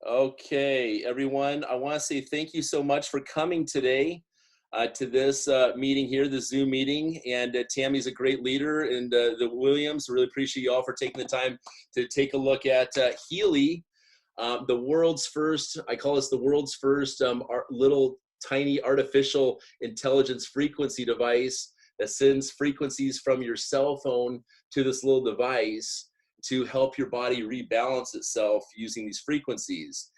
Okay, everyone, I want to say thank you so much for coming today to this meeting here, this Zoom meeting. And Tammy's a great leader, and the Williams, really appreciate you all for taking the time to take a look at Healy, the world's first, I call this the world's first little tiny artificial intelligence frequency device that sends frequencies from your cell phone to this little device to help your body rebalance itself using these frequencies.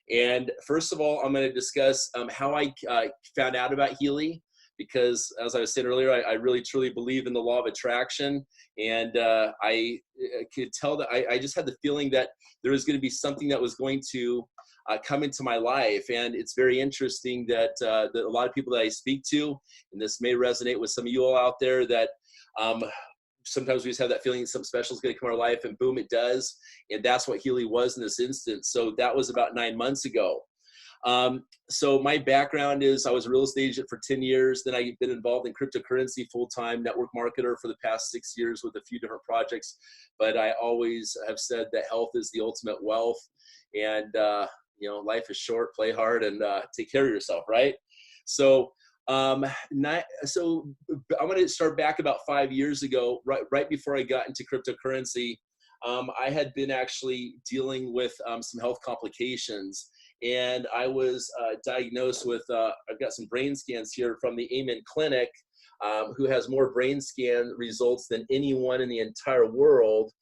And first of all, I'm going to discuss how I found out about Healy, because as I was saying earlier, I really truly believe in the law of attraction. And I could tell that I just had the feeling that there was going to be something that was going to come into my life. And it's very interesting that, that a lot of people that I speak to, and this may resonate with some of you all out there, that sometimes we just have that feeling something special is going to come in our life, and boom, it does. And that's what Healy was in this instance. So that was about 9 months ago. So my background is I was a real estate agent for 10 years. Then I've been involved in cryptocurrency full-time, network marketer for the past 6 years with a few different projects. But I always have said that health is the ultimate wealth. And, you know, life is short, play hard, and take care of yourself, right? So I'm going to start back about 5 years ago, right before I got into cryptocurrency. I had been actually dealing with some health complications, and I was diagnosed with, I've got some brain scans here from the Amen Clinic, who has more brain scan results than anyone in the entire world.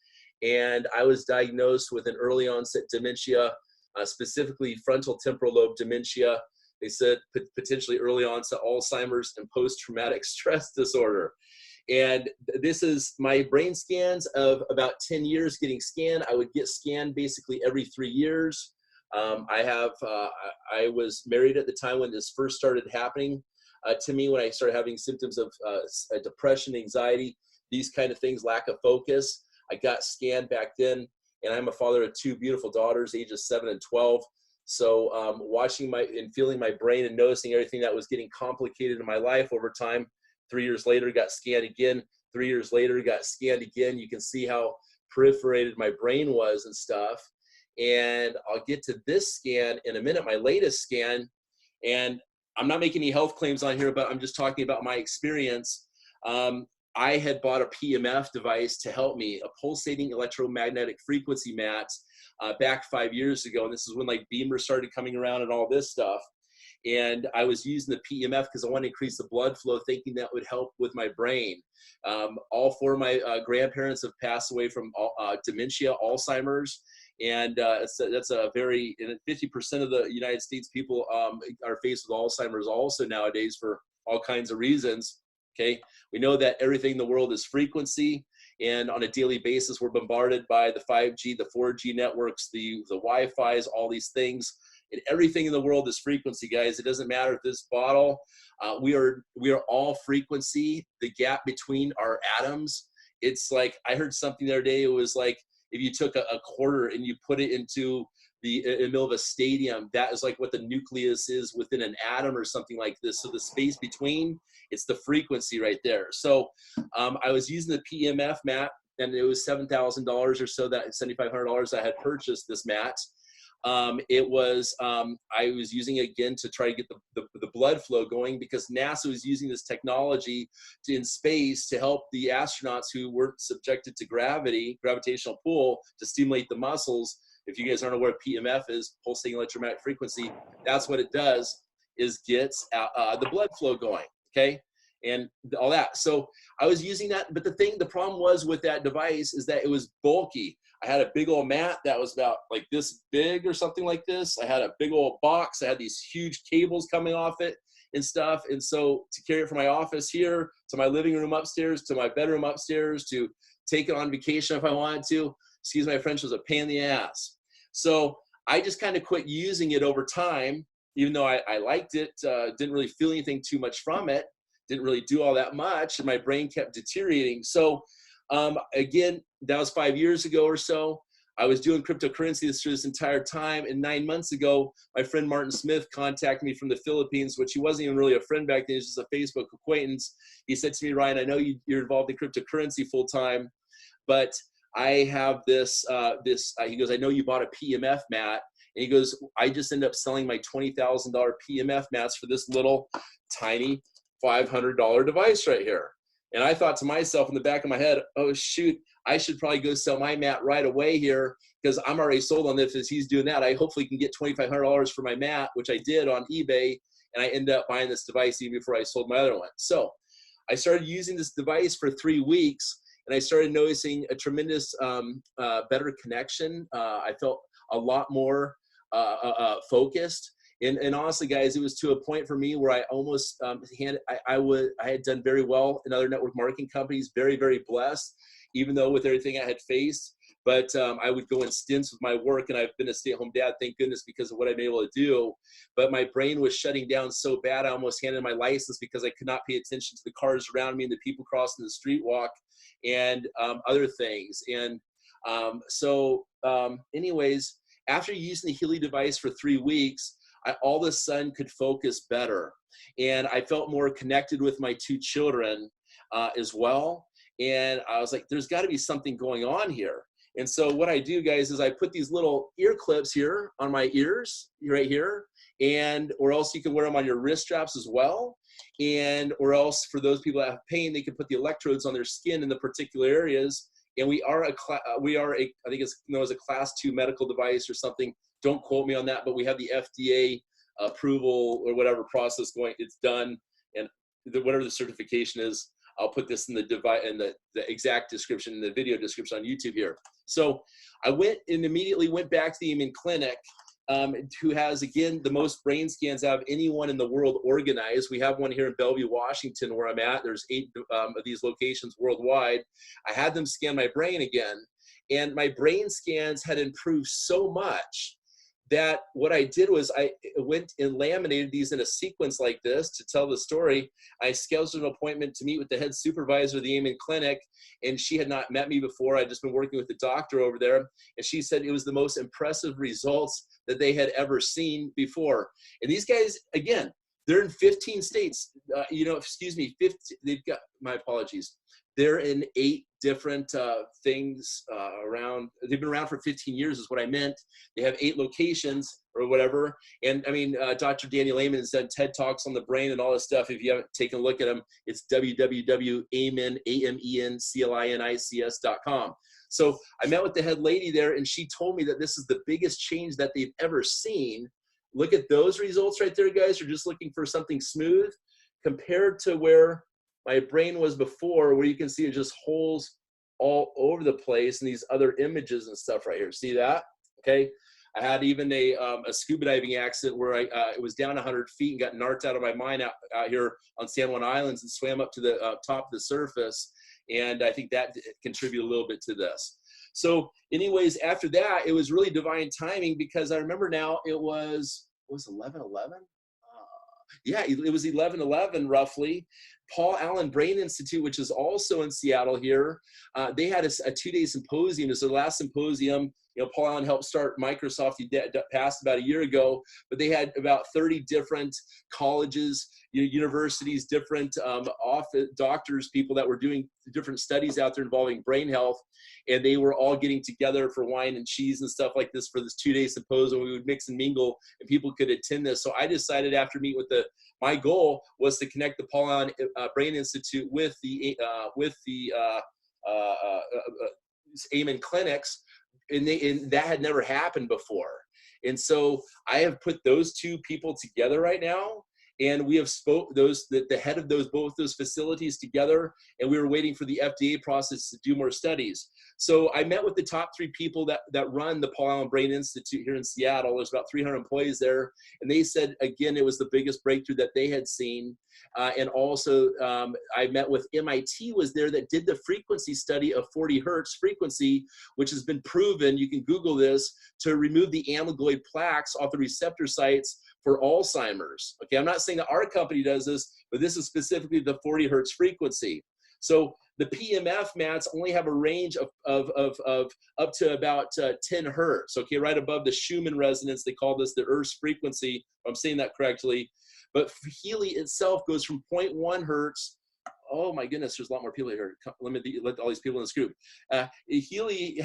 And I was diagnosed with an early onset dementia, specifically frontal temporal lobe dementia. They said potentially early onset Alzheimer's and post-traumatic stress disorder. And this is my brain scans of about 10 years getting scanned. I would get scanned basically every 3 years. I was married at the time when this first started happening to me, when I started having symptoms of depression, anxiety, these kind of things, lack of focus. I got scanned back then, and I'm a father of 2 beautiful daughters, ages 7 and 12. So watching and feeling my brain and noticing everything that was getting complicated in my life over time. 3 years later, got scanned again. 3 years later, got scanned again. You can see how proliferated my brain was and stuff. And I'll get to this scan in a minute, my latest scan. And I'm not making any health claims on here, but I'm just talking about my experience. I had bought a PMF device to help me, a pulsating electromagnetic frequency mat, back 5 years ago. And this is when like Beamer started coming around and all this stuff. And I was using the PMF because I wanted to increase the blood flow, thinking that would help with my brain. All 4 of my grandparents have passed away from dementia, Alzheimer's. And that's a very, 50% of the United States people are faced with Alzheimer's also nowadays for all kinds of reasons. Okay, we know that everything in the world is frequency, and on a daily basis, we're bombarded by the 5G, the 4G networks, the Wi-Fi's, all these things, and everything in the world is frequency, guys. It doesn't matter if this bottle, we are all frequency. The gap between our atoms, it's like, I heard something the other day, it was like, if you took a quarter and you put it into in the middle of a stadium, that is like what the nucleus is within an atom or something like this. So the space between, it's the frequency right there. So I was using the PMF mat, and it was $7,000 or so, that $7,500 I had purchased this mat. I was using it again to try to get the blood flow going, because NASA was using this technology in space to help the astronauts who weren't subjected to gravitational pull, to stimulate the muscles. If you guys aren't aware what PMF is, pulsating electromagnetic frequency, that's what it does, is gets the blood flow going, okay? And all that. So I was using that, but the problem was with that device is that it was bulky. I had a big old mat that was about like this big or something like this. I had a big old box. I had these huge cables coming off it and stuff. And so to carry it from my office here to my living room upstairs, to my bedroom upstairs, to take it on vacation if I wanted to, excuse my French, was a pain in the ass. So I just kind of quit using it over time, even though I liked it, didn't really feel anything too much from it, didn't really do all that much, and my brain kept deteriorating. So again, that was 5 years ago or so. I was doing cryptocurrency through this entire time, and 9 months ago, my friend Martin Smith contacted me from the Philippines, which he wasn't even really a friend back then, he was just a Facebook acquaintance. He said to me, Ryan, I know you're involved in cryptocurrency full time, but I have this, he goes, I know you bought a PMF mat. And he goes, I just ended up selling my $20,000 PMF mats for this little tiny $500 device right here. And I thought to myself in the back of my head, oh, shoot, I should probably go sell my mat right away here because I'm already sold on this. As he's doing that, I hopefully can get $2,500 for my mat, which I did on eBay. And I ended up buying this device even before I sold my other one. So I started using this device for 3 weeks, and I started noticing a tremendous better connection. I felt a lot more focused. And honestly, guys, it was to a point for me where I almost I had done very well in other network marketing companies, very, very blessed, even though with everything I had faced. But I would go in stints with my work, and I've been a stay-at-home dad, thank goodness, because of what I'm able to do. But my brain was shutting down so bad, I almost handed my license because I could not pay attention to the cars around me and the people crossing the street walk and other things. And anyways, after using the Healy device for 3 weeks, I all of a sudden could focus better. And I felt more connected with my 2 children as well. And I was like, there's got to be something going on here. And so what I do, guys, is I put these little ear clips here on my ears right here, or else you can wear them on your wrist straps as well. Or else for those people that have pain, they can put the electrodes on their skin in the particular areas. And we are I think it's known as a class 2 medical device or something. Don't quote me on that, but we have the FDA approval or whatever process going. It's done, and whatever the certification is, I'll put this in the exact description in the video description on YouTube here. So I went and immediately went back to the EINSTEIN clinic, who has, again, the most brain scans out of anyone in the world organized. We have one here in Bellevue, Washington, where I'm at. There's 8 of these locations worldwide. I had them scan my brain again, and my brain scans had improved so much that what I did was I went and laminated these in a sequence like this to tell the story. I scheduled an appointment to meet with the head supervisor of the EINSTEIN clinic, and she had not met me before. I'd just been working with the doctor over there, and she said it was the most impressive results that they had ever seen before. And these guys, again, they're in 15 states. 15, they've got, my apologies. They're in 8 different things around. They've been around for 15 years is what I meant. They have 8 locations or whatever. And I mean, Dr. Daniel Amen has done TED Talks on the brain and all this stuff. If you haven't taken a look at them, it's www.amenclinics.com. So I met with the head lady there, and she told me that this is the biggest change that they've ever seen. Look at those results right there, guys. You're just looking for something smooth compared to where my brain was before, where you can see it just holes all over the place and these other images and stuff right here. See that? Okay. I had even a scuba diving accident where I was down 100 feet and got narked out of my mind out here on San Juan Islands and swam up to the top of the surface. And I think that contributed a little bit to this. So anyways, after that, it was really divine timing, because I remember now it was 11/11? Yeah, it was 11/11 roughly. Paul Allen Brain Institute, which is also in Seattle here, they had a 2-day symposium. It was their last symposium. You know, Paul Allen helped start Microsoft. He passed about a year ago, but they had about 30 different colleges, universities, different office doctors, people that were doing different studies out there involving brain health, and they were all getting together for wine and cheese and stuff like this for this 2-day symposium. We would mix and mingle, and people could attend this. So I decided after meeting with my goal was to connect the Paul Allen Brain Institute with the EINSTEIN clinics, and that had never happened before. And so I have put those 2 people together right now, and we have the head of both those facilities together, and we were waiting for the FDA process to do more studies. So I met with the top 3 people that run the Paul Allen Brain Institute here in Seattle. There's about 300 employees there, and they said, again, it was the biggest breakthrough that they had seen. And also I met with MIT was there that did the frequency study of 40 hertz frequency, which has been proven, you can Google this, to remove the amyloid plaques off the receptor sites for Alzheimer's. Okay, I'm not saying that our company does this, but this is specifically the 40 hertz frequency. So the PMF mats only have a range of up to about 10 hertz, okay, right above the Schumann resonance. They call this the Earth's frequency, if I'm saying that correctly. But Healy itself goes from 0.1 hertz oh my goodness, there's a lot more people here. Let all these people in this group. Healy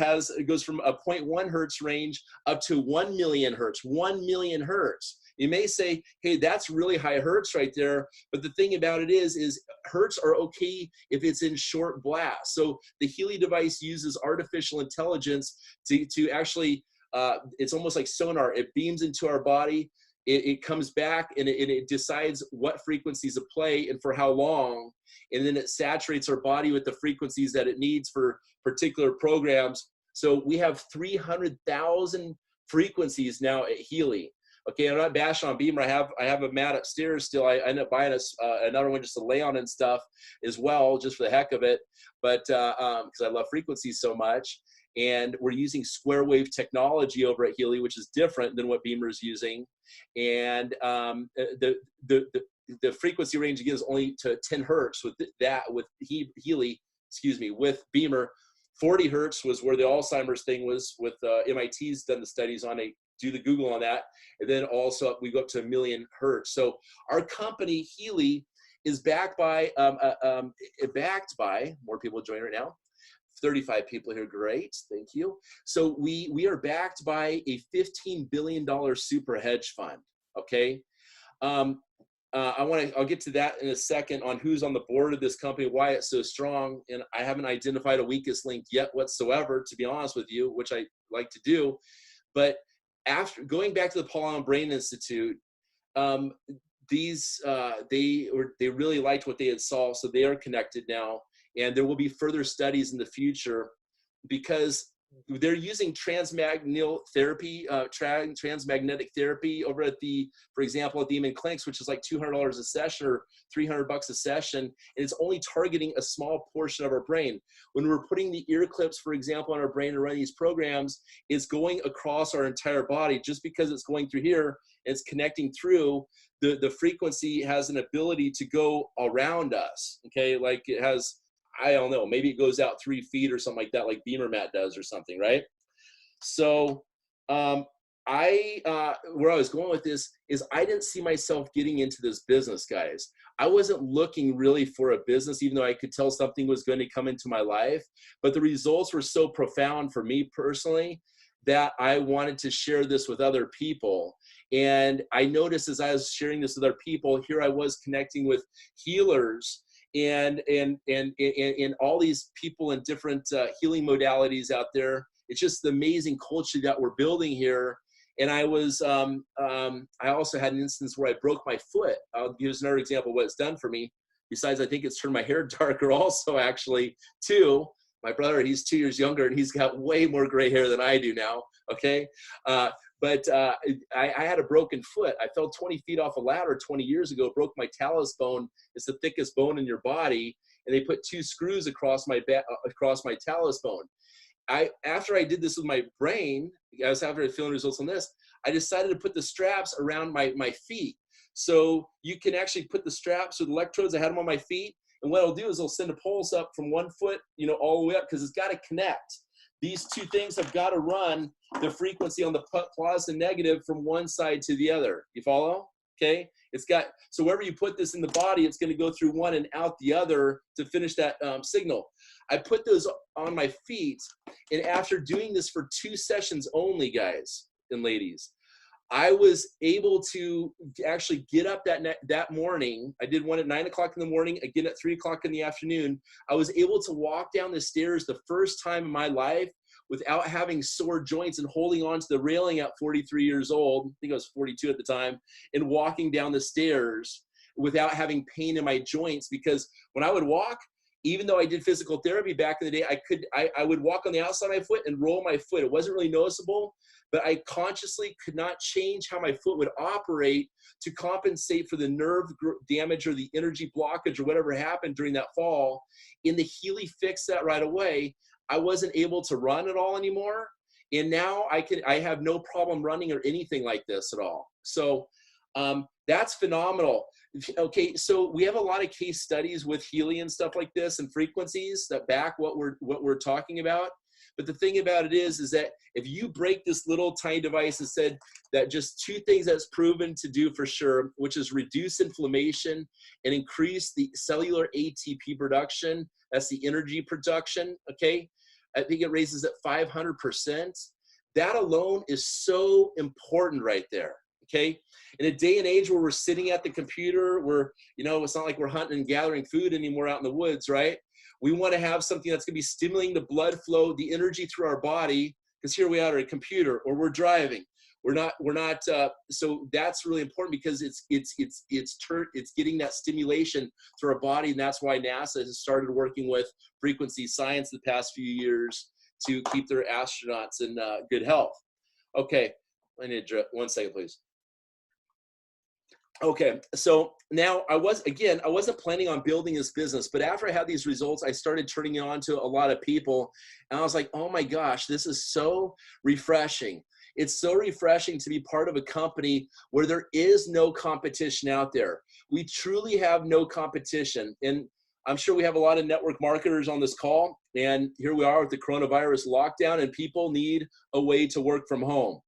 goes from a 0.1 hertz range up to 1 million hertz, 1 million hertz. You may say, hey, that's really high hertz right there. But the thing about it is hertz are okay if it's in short blast. So the Healy device uses artificial intelligence to actually, it's almost like sonar. It beams into our body. It comes back and it decides what frequencies to play and for how long. And then it saturates our body with the frequencies that it needs for particular programs. So we have 300,000 frequencies now at Healy. Okay, I'm not bashing on Beamer. I have a mat upstairs still. I ended up buying another one just to lay on and stuff as well, just for the heck of it. But because I love frequencies so much. And we're using square wave technology over at Healy, which is different than what Beamer is using. And the frequency range again is only to 10 hertz with Healy, with Beamer. 40 hertz was where the Alzheimer's thing was with MIT's done the studies on it. Do the Google on that. And then also we go up to 1 million hertz. So our company Healy is backed by more people joining right now. 35 people here, great, thank you. So we are backed by a $15 billion super hedge fund, okay? I'll get to that in a second on who's on the board of this company, why it's so strong, and I haven't identified a weakest link yet whatsoever, to be honest with you, which I like to do. But after going back to the Paul Allen Brain Institute, they really liked what they had solved, so they are connected now. And there will be further studies in the future because they're using transmagnetic therapy over at for example, at the Eamon clinics, which is like $200 a session or $300 a session. And it's only targeting a small portion of our brain. When we're putting the ear clips, for example, on our brain and running these programs, it's going across our entire body. Just because it's going through here, it's connecting through, the frequency has an ability to go around us, okay? Like it has, I don't know, maybe it goes out 3 feet or something like that, like Beamer Mat does or something, right? So where I was going with this is I didn't see myself getting into this business, guys. I wasn't looking really for a business, even though I could tell something was going to come into my life. But the results were so profound for me personally that I wanted to share this with other people. And I noticed as I was sharing this with other people, here I was connecting with healers and all these people in different healing modalities out there. It's just the amazing culture that we're building here. And I also had an instance where I broke my foot. I'll use another example of what it's done for me. Besides, I think it's turned my hair darker also, actually, too. My brother, he's 2 years younger, and he's got way more gray hair than I do now, okay? But I had a broken foot. I fell 20 feet off a ladder 20 years ago, broke my talus bone. It's the thickest bone in your body. And they put 2 screws across my talus bone. After I did this with my brain, after feeling results on this, I decided to put the straps around my feet. So you can actually put the straps with electrodes. I had them on my feet. And what I'll do is I'll send a pulse up from 1 foot, all the way up, because it's got to connect. These 2 things have got to run the frequency on the plus and negative from one side to the other. You follow? Okay. So wherever you put this in the body, it's going to go through one and out the other to finish that signal. I put those on my feet. And after doing this for 2 sessions only, guys and ladies, I was able to actually get up that morning. I did one at 9 o'clock in the morning, again at 3 o'clock in the afternoon. I was able to walk down the stairs the first time in my life without having sore joints and holding on to the railing at 43 years old. I think I was 42 at the time, and walking down the stairs without having pain in my joints. Because when I would walk, even though I did physical therapy back in the day, I would walk on the outside of my foot and roll my foot. It wasn't really noticeable, but I consciously could not change how my foot would operate to compensate for the nerve damage or the energy blockage or whatever happened during that fall. And the Healy fixed that right away. I wasn't able to run at all anymore. And now I have no problem running or anything like this at all. So that's phenomenal. Okay, so we have a lot of case studies with Healy and stuff like this and frequencies that back what we're talking about. But the thing about it is that if you break this little tiny device and said that just 2 things that's proven to do for sure, which is reduce inflammation and increase the cellular ATP production, that's the energy production, okay? I think it raises it 500%. That alone is so important right there, okay? In a day and age where we're sitting at the computer, it's not like we're hunting and gathering food anymore out in the woods, right? We want to have something that's going to be stimulating the blood flow, the energy through our body, because here we are at a computer or we're driving. So that's really important because it's getting that stimulation through our body, and that's why NASA has started working with frequency science the past few years to keep their astronauts in good health. Okay, I need 1 second, please. Okay, so now I wasn't planning on building this business, but after I had these results, I started turning it on to a lot of people, and I was like, oh my gosh, this is so refreshing. It's so refreshing to be part of a company where there is no competition out there. We truly have no competition. And I'm sure we have a lot of network marketers on this call, and here we are with the coronavirus lockdown, and people need a way to work from home.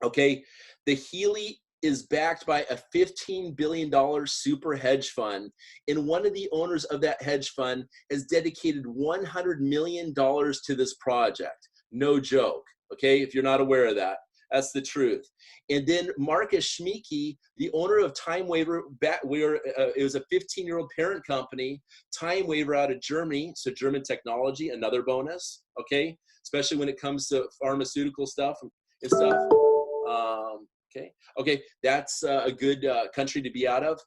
Okay, the Healy is backed by a $15 billion super hedge fund, and one of the owners of that hedge fund has dedicated $100 million to this project. No joke, okay, if you're not aware of that. That's the truth. And then Marcus Schmiecki, the owner of Timewaver, it was a 15-year-old parent company, Timewaver out of Germany, so German technology, another bonus, okay? Especially when it comes to pharmaceutical stuff and stuff. Okay, that's a good country to be out of.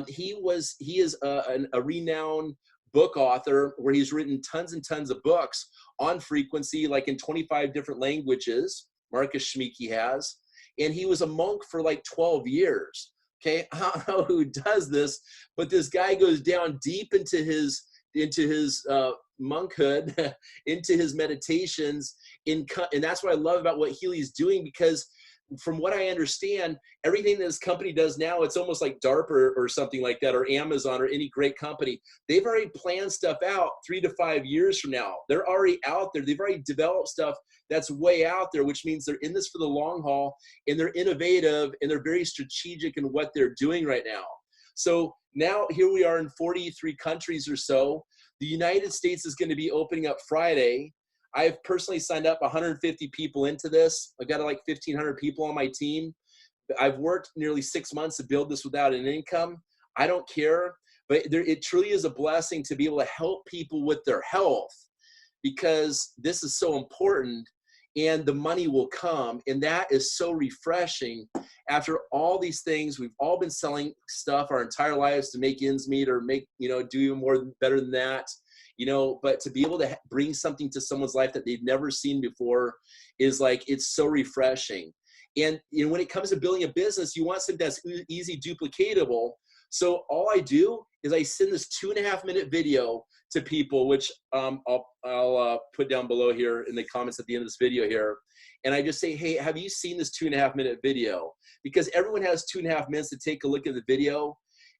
He is a renowned book author where he's written tons and tons of books on frequency, like in 25 different languages. Marcus Schmiecki has, and he was a monk for like 12 years. Okay, I don't know who does this, but this guy goes down deep into his monkhood, into his meditations, and that's what I love about what Healy's doing, because from what I understand, everything that this company does now, it's almost like DARPA or something like that, or Amazon or any great company. They've already planned stuff out 3 to 5 years from now. They're already out there. They've already developed stuff that's way out there, which means they're in this for the long haul, and they're innovative, and they're very strategic in what they're doing right now. So now here we are in 43 countries or so. The United States is going to be opening up Friday. I've personally signed up 150 people into this. I've got like 1,500 people on my team. I've worked nearly 6 months to build this without an income. I don't care, but it truly is a blessing to be able to help people with their health, because this is so important, and the money will come. And that is so refreshing. After all these things, we've all been selling stuff our entire lives to make ends meet, or make, do even more better than that. But to be able to bring something to someone's life that they've never seen before is like, it's so refreshing. And when it comes to building a business, you want something that's easy duplicatable. So all I do is I send this 2.5-minute video to people, which I'll put down below here in the comments at the end of this video here. And I just say, hey, have you seen this 2.5-minute video? Because everyone has 2.5 minutes to take a look at the video.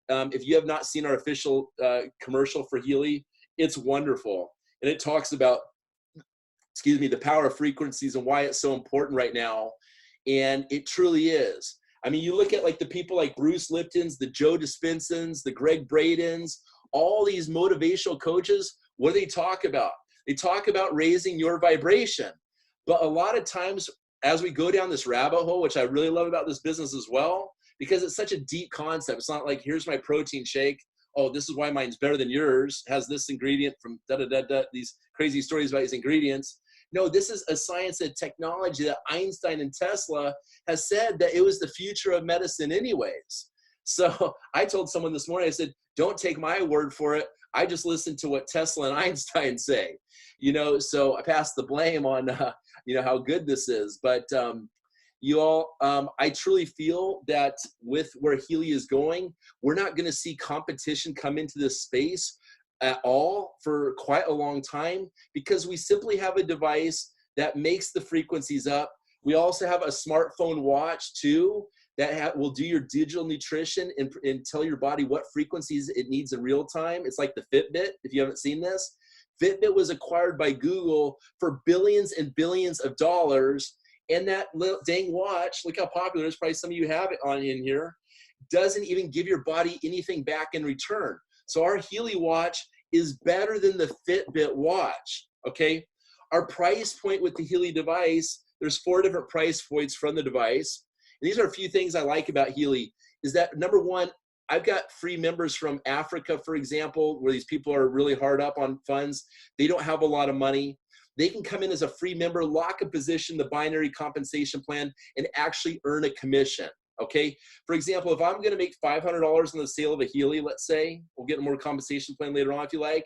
If you have not seen our official commercial for Healy, it's wonderful. And it talks about, the power of frequencies and why it's so important right now. And it truly is. I mean, you look at like the people like Bruce Lipton's, the Joe Dispensons, the Greg Bradens, all these motivational coaches, what do they talk about? They talk about raising your vibration. But a lot of times as we go down this rabbit hole, which I really love about this business as well, because it's such a deep concept. It's not like, here's my protein shake. Oh, this is why mine's better than yours, has this ingredient from da-da-da-da, these crazy stories about these ingredients. No, this is a science and technology that Einstein and Tesla has said that it was the future of medicine anyways. So I told someone this morning, I said, don't take my word for it. I just listened to what Tesla and Einstein say, so I passed the blame on, how good this is. But you all, I truly feel that with where Healy is going, we're not going to see competition come into this space at all for quite a long time, because we simply have a device that makes the frequencies up. We also have a smartphone watch too that will do your digital nutrition and tell your body what frequencies it needs in real time. It's like the Fitbit, if you haven't seen this. Fitbit was acquired by Google for billions and billions of dollars. And that little dang watch, look how popular it is, probably some of you have it on in here, doesn't even give your body anything back in return. So our Healy watch is better than the Fitbit watch, okay? Our price point with the Healy device, there's 4 different price points from the device. And these are a few things I like about Healy, is that number one, I've got free members from Africa, for example, where these people are really hard up on funds. They don't have a lot of money. They can come in as a free member, lock a position, the binary compensation plan, and actually earn a commission, okay? For example, if I'm gonna make $500 on the sale of a Healy, let's say, we'll get a more compensation plan later on if you like,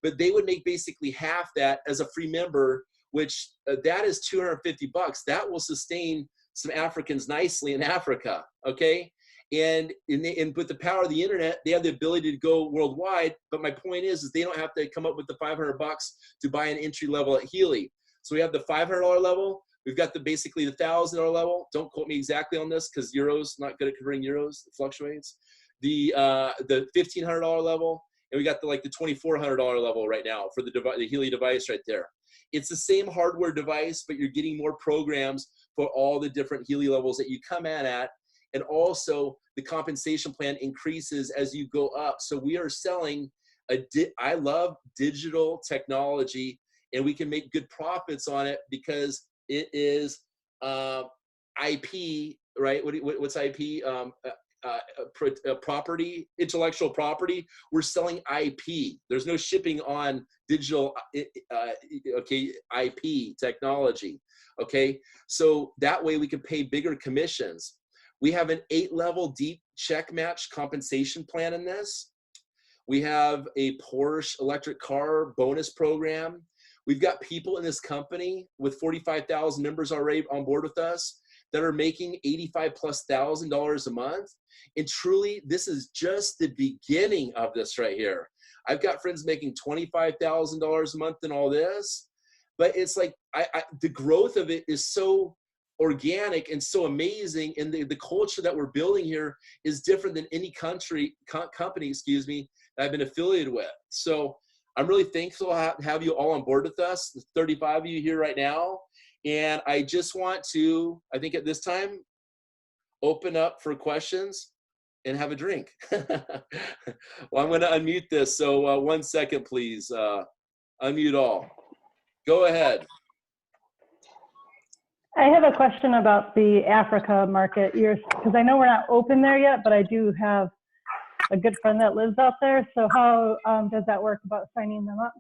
but they would make basically half that as a free member, which that is $250. That will sustain some Africans nicely in Africa, okay? And with the power of the internet, they have the ability to go worldwide. But my point is they don't have to come up with the $500 to buy an entry level at Healy. So we have the $500 level. We've got basically the $1,000 level. Don't quote me exactly on this because euros, not good at converting euros. It fluctuates. The $1,500 level, and we got the $2,400 level right now for the Healy device right there. It's the same hardware device, but you're getting more programs for all the different Healy levels that you come in at. And also the compensation plan increases as you go up. So we are selling I love digital technology, and we can make good profits on it because it is IP, right? What's IP? Property, intellectual property. We're selling IP. There's no shipping on digital, okay, IP technology, okay? So that way we can pay bigger commissions. We have an 8-level deep check match compensation plan in this. We have a Porsche electric car bonus program. We've got people in this company with 45,000 members already on board with us that are making $85,000+ a month. And truly, this is just the beginning of this right here. I've got friends making $25,000 a month and all this, but it's like the growth of it is so organic and so amazing, and the culture that we're building here is different than any company, excuse me, that I've been affiliated with. So I'm really thankful to have you all on board with us. There's 35 of you here right now, and I just want to, I think at this time, open up for questions and have a drink. Well, I'm going to unmute this, so 1 second, please. Unmute all. Go ahead. I have a question about the Africa market, because I know we're not open there yet, but I do have a good friend that lives out there. So how does that work about signing them up?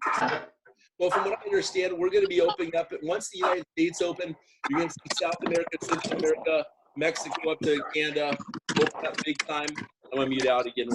Well, from what I understand, we're going to be opening up. Once the United States open, you're going to see South America, Central America, Mexico up to Canada, open up big time. I'm going to mute out again.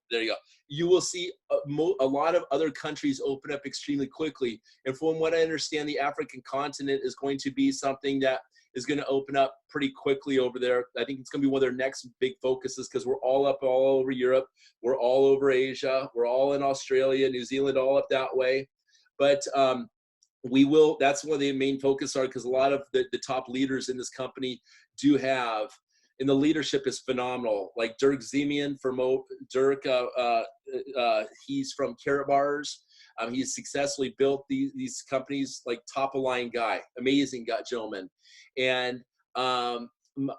There you go. You will see a lot of other countries open up extremely quickly. And from what I understand, the African continent is going to be something that is going to open up pretty quickly over there. I think it's going to be one of their next big focuses because we're all up all over Europe. We're all over Asia. We're all in Australia, New Zealand, all up that way. But that's one of the main focus are because a lot of the top leaders in this company do have, and the leadership is phenomenal. Like Dirk Zemian he's from Carrot Bars. He's successfully built these companies, like top of line guy, amazing guy, gentleman. And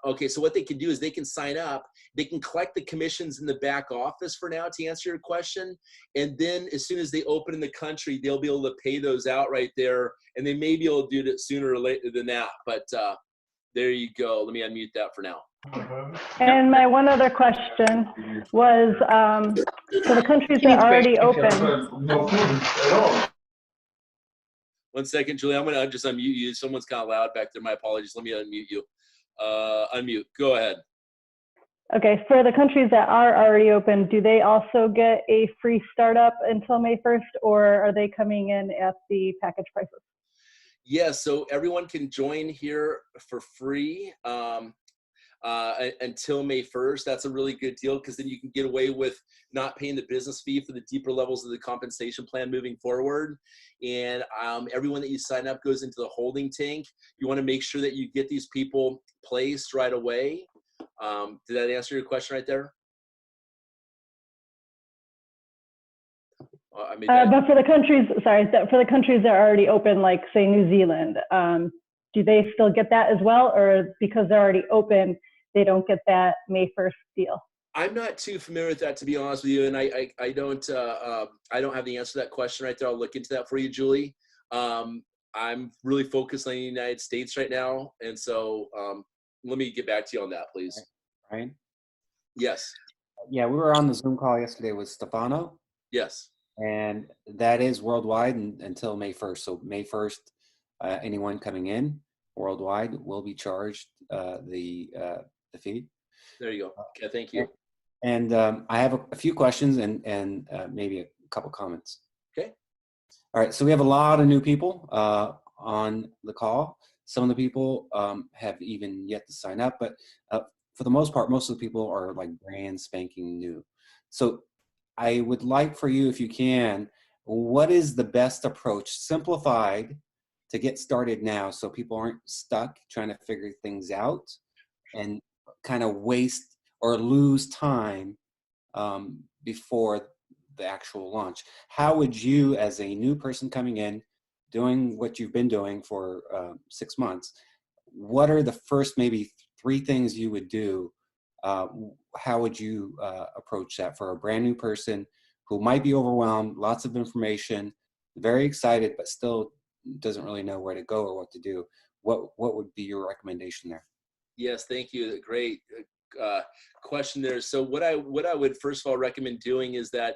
okay, so what they can do is they can sign up, they can collect the commissions in the back office for now to answer your question. And then as soon as they open in the country, they'll be able to pay those out right there. And they may be able to do it sooner or later than that. But there you go. Let me unmute that for now. And my one other question was, for the countries that are already open. 1 second, Julie. I'm going to just unmute you. Someone's kind of loud back there. My apologies. Let me unmute you. Unmute. Go ahead. Okay. For the countries that are already open, do they also get a free startup until May 1st, or are they coming in at the package prices? Yes. So everyone can join here for free. Until May 1st. That's a really good deal because then you can get away with not paying the business fee for the deeper levels of the compensation plan moving forward. And everyone that you sign up goes into the holding tank. You want to make sure that you get these people placed right away. Did that answer your question right there? I made that. But for the countries, for the countries that are already open, like say New Zealand, do they still get that as well, or because they're already open, they don't get that May 1st deal? I'm not too familiar with that, to be honest with you, and I don't have the answer to that question right there. I'll look into that for you, Julie. I'm really focused on the United States right now, and so let me get back to you on that, please. Right. Yes. Yeah, we were on the Zoom call yesterday with Stefano. Yes. And that is worldwide until May 1st. So May 1st, anyone coming in worldwide will be charged the fee. There you go. Okay, thank you. And I have a few questions and maybe a couple comments. Okay. All right, so we have a lot of new people on the call. Some of the people have even yet to sign up, but for the most part, most of the people are like brand spanking new. So I would like for you, if you can, what is the best approach, simplified, to get started now so people aren't stuck trying to figure things out and kind of waste or lose time before the actual launch? How would you, as a new person coming in, doing what you've been doing for 6 months, what are the first maybe 3 things you would do? How would you approach that for a brand new person who might be overwhelmed, lots of information, very excited, but still doesn't really know where to go or what to do? What would be your recommendation there? Yes, thank you. Great question there. So what I would first of all recommend doing is that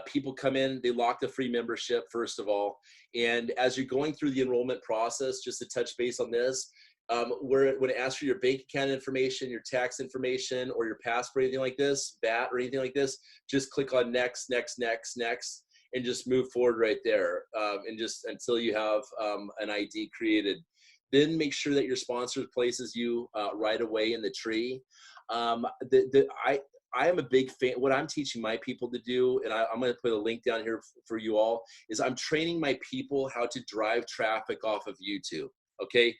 people come in, they lock the free membership first of all, and as you're going through the enrollment process, just to touch base on this, when it asks for your bank account information, your tax information, or your passport, anything like this, VAT or anything like this, just click on next, next, next, next, and just move forward right there, and just until you have an ID created. Then make sure that your sponsor places you right away in the tree. I am a big fan. What I'm teaching my people to do, and I'm going to put a link down here for you all, is I'm training my people how to drive traffic off of YouTube. Okay,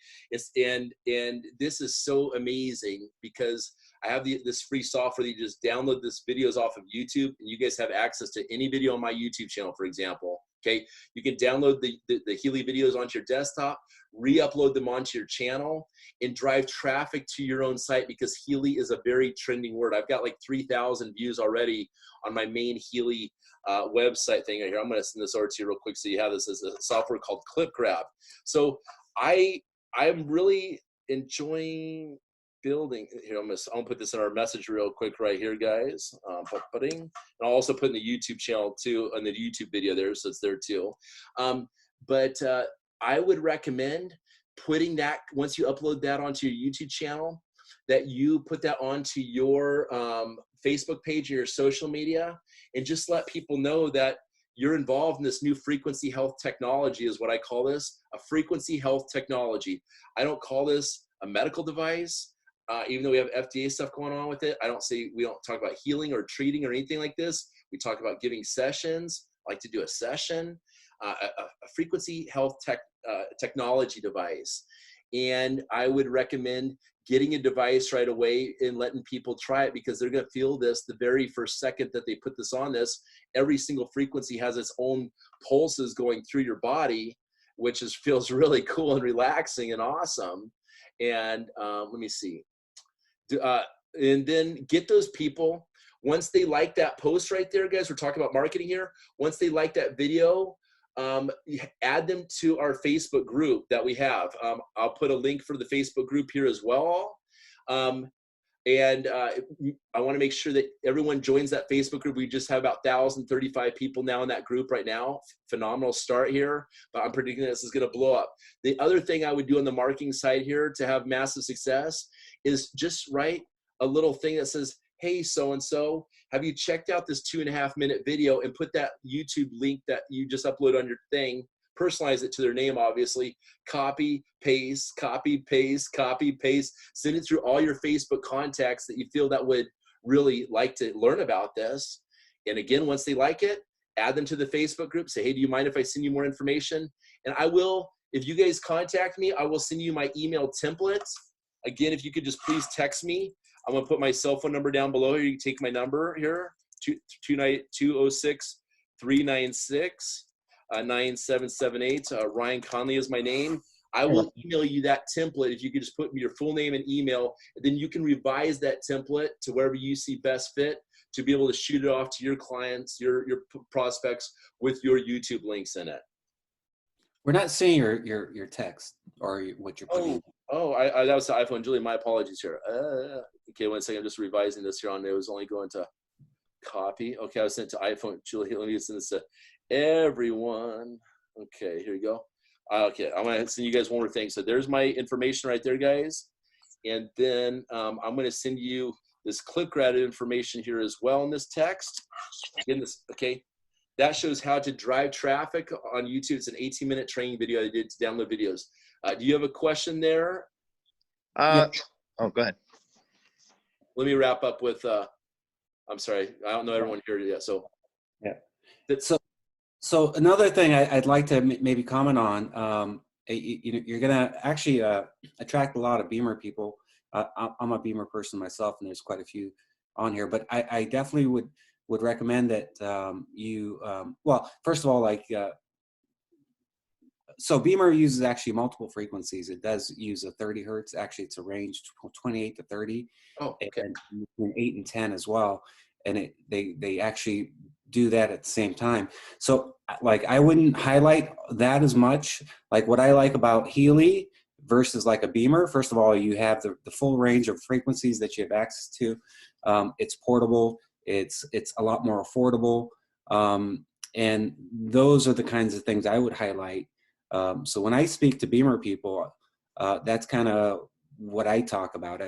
and this is so amazing because I have this free software that you just download this videos off of YouTube, and you guys have access to any video on my YouTube channel, for example. Okay, you can download the Healy videos onto your desktop, re-upload them onto your channel, and drive traffic to your own site, because Healy is a very trending word. I've got like 3,000 views already on my main Healy website thing right here. I'm going to send this over to you real quick so you have this as a software called Clip Grab. So I'm really enjoying building here. I'm gonna put this in our message real quick right here, guys. And I'll also put in the YouTube channel too, on the YouTube video there, so it's there too. But I would recommend putting that, once you upload that onto your YouTube channel, that you put that onto your Facebook page or your social media, and just let people know that you're involved in this new frequency health technology, is what I call this, a frequency health technology. I don't call this a medical device, even though we have FDA stuff going on with it. We don't talk about healing or treating or anything like this. We talk about giving sessions. I like to do a session, a frequency health technology device. And I would recommend getting a device right away and letting people try it, because they're going to feel this the very first second that they put this on this. Every single frequency has its own pulses going through your body, which feels really cool and relaxing and awesome. And let me see. And then get those people, once they like that post right there, guys, we're talking about marketing here. Once they like that video, add them to our Facebook group that we have. I'll put a link for the Facebook group here as well. And I want to make sure that everyone joins that Facebook group. We just have about 1,035 people now in that group right now. Phenomenal start here, but I'm predicting this is going to blow up. The other thing I would do on the marketing side here to have massive success is just write a little thing that says, hey, so-and-so, have you checked out this 2.5-minute video, and put that YouTube link that you just upload on your thing, personalize it to their name, obviously, copy, paste, copy, paste, copy, paste, send it through all your Facebook contacts that you feel that would really like to learn about this. And again, once they like it, add them to the Facebook group, say, hey, do you mind if I send you more information? And I will, if you guys contact me, I will send you my email templates. Again, if you could just please text me. I'm gonna put my cell phone number down below here. You can take my number here, 206-392-5500. 396-9778. Ryan Conley is my name. I will email you that template if you could just put your full name and email, and then you can revise that template to wherever you see best fit to be able to shoot it off to your clients, your prospects with your YouTube links in it. We're not seeing your text or what you're putting. I that was the iPhone. Julie, my apologies here. Okay, 1 second. I'm just revising this here on. It was only going to copy. Okay, I was sent to iPhone. Julie, let me send this to everyone. Okay, here you go. Okay, I'm going to send you guys one more thing. So there's my information right there, guys. And then I'm going to send you this click-grab information here as well in this text. Again, okay, that shows how to drive traffic on YouTube. It's an 18-minute training video I did to download videos. Do you have a question there? Oh, go ahead. Let me wrap up with, I'm sorry, I don't know everyone here yet. So, yeah. So another thing I'd like to maybe comment on, you're going to actually attract a lot of Beamer people. I'm a Beamer person myself, and there's quite a few on here, but I definitely would recommend that well, first of all, so Beamer uses actually multiple frequencies. It does use a 30 hertz. Actually, it's a range 28 to 30. Oh, okay. And 8 and 10 as well. And they actually do that at the same time. So I wouldn't highlight that as much. Like what I like about Healy versus like a Beamer, first of all, you have the full range of frequencies that you have access to. It's portable. It's a lot more affordable. And those are the kinds of things I would highlight. So when I speak to Beamer people, that's kind of what I talk about,